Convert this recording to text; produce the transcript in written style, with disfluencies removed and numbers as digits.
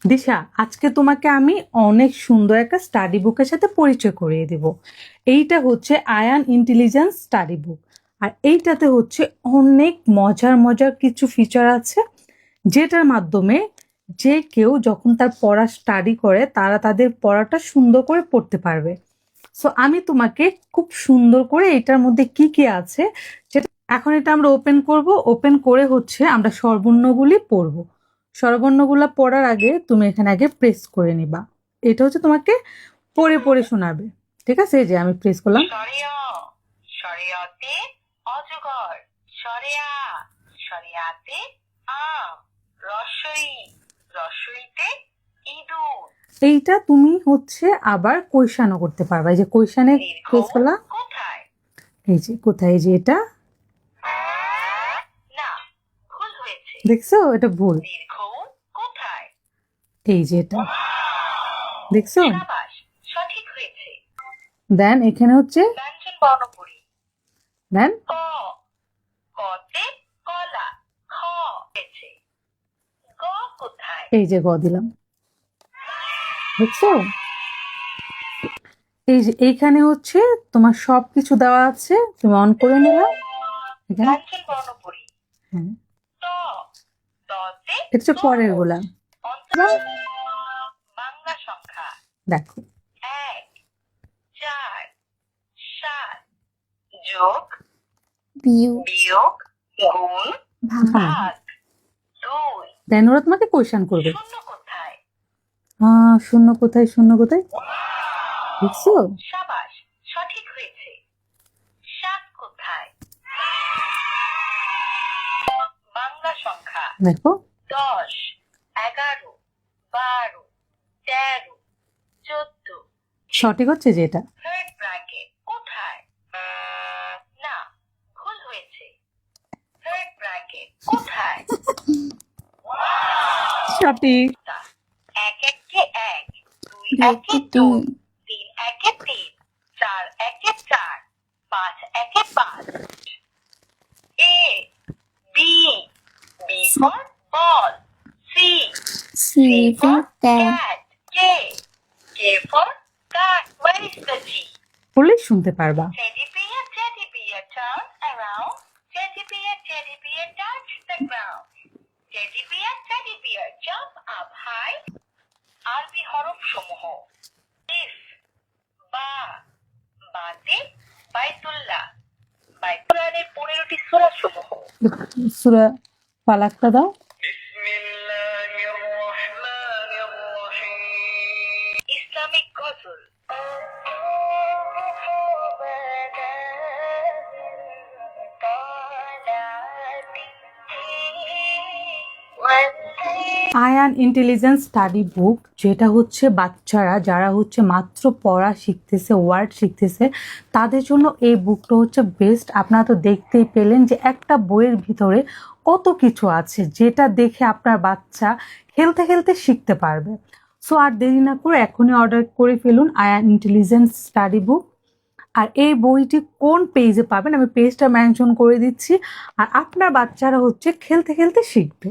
দিশা, আজকে তোমাকে আমি অনেক সুন্দর একটা স্টাডি বুকের সাথে পরিচয় করিয়ে দিব। এইটা হচ্ছে আয়ান ইন্টেলিজেন্স স্টাডি বুক। আর এইটাতে হচ্ছে অনেক মজার মজার কিছু ফিচার আছে, যেটার মাধ্যমে যে কেউ যখন তার পড়া স্টাডি করে তারা তাদের পড়াটা সুন্দর করে পড়তে পারবে। সো আমি তোমাকে খুব সুন্দর করে এটার মধ্যে কি কি আছে সেটা এখন এটা আমরা ওপেন করব। ওপেন করে হচ্ছে আমরা স্বরবর্ণগুলি পড়ব। স্বরবর্ণগুলো পড়ার আগে তুমি এখানে আগে প্রেস করে নিবা। এটা হচ্ছে তোমাকে পড়ে পড়ে শোনাবে। ঠিক আছে, এই যে আমি প্রেস করলাম। শরিয়তে অজগর, শরিয়া শরিয়াতে আম, রসই রসইতে ইঁদুর। এইটা তুমি হচ্ছে আবার কোয়েশনও করতে পারবা। এই যে কোয়েশনে প্রেস করলাম। কোথায়? এই যে কোথায়, এই যে এটা না, ভুল হয়েছে। দেখছো, এটা ভুল। দীর্ঘ কোথায়? এই যে এটা দেখছো, শাবাশ, সঠিক হয়েছে। দেন এখানে হচ্ছে ব্যঞ্জন বর্ণ পড়ি। দেন ক, কতে কলা, খ হয়েছে। গ কোথায়? এই যে গ দিলাম, দেখছো। এই যে এইখানে হচ্ছে তোমার সবকিছু দেওয়া আছে, তুমি অন করে নিলাম। এখানে ব্যঞ্জন বর্ণ পড়ি। হ্যাঁ, ত, ততে এটা হচ্ছে পরের গুলা। বাংলা সংখ্যা দেখো 1, 4, 7 যোগ বিয়োগ গুণ ভাগ 2। দেন ওরা তোমাকে কোয়েশ্চেন করবে। শূন্য কোথায়? শূন্য কোথায়, শূন্য কোথায়, দেখছো। শাবাশ, সঠিক হয়েছে। 7 কোথায়? বাংলা সংখ্যা দেখো 10, 11, 12, 13, 14। সঠিক হচ্ছে যে এটা। থার্ড ব্র্যাকেট কোথায়? না, ভুল হয়েছে। থার্ড ব্র্যাকেট কোথায়? সঠিক। 1 একে 1, 2 একে 2, 3 একে 3, 4 একে 4, 5 একে 5। A, B, B for ball. C for cat. K for cat. Where is the G? বললেই শুনতে পারবা। Teddy bear, turn around. Teddy bear, touch the ground. Teddy bear, jump up high. আরবি হরফ সমূহ: ইফ, বা, বাতে, বাইতুল্লাহ। বাইতুল্লাহের 15টি সূরা সমূহ: সূরা ফালাকটা দাও। বিসমিল্লাহির রহমানির রহিম। ইসলামিক গজল। আয়ান ইন্টেলিজেন্স স্টাডি বুক, যেটা হচ্ছে বাচ্চারা যারা হচ্ছে মাত্র পড়া শিখতেছে, ওয়ার্ড শিখতেছে, তাদের জন্য এই বুকটা হচ্ছে বেস্ট। আপনারা তো দেখতেই পেলেন যে একটা বইয়ের ভিতরে কত কিছু আছে, যেটা দেখে আপনার বাচ্চা খেলতে খেলতে শিখতে পারবে। সো আর দেরি না করে এখনই অর্ডার করে ফেলুন আয়ান ইন্টেলিজেন্স স্টাডি বুক। আর এই বইটি কোন পেজে পাবেন আমি পেজটা মেনশন করে দিচ্ছি। আর আপনার বাচ্চারা হচ্ছে খেলতে খেলতে শিখবে।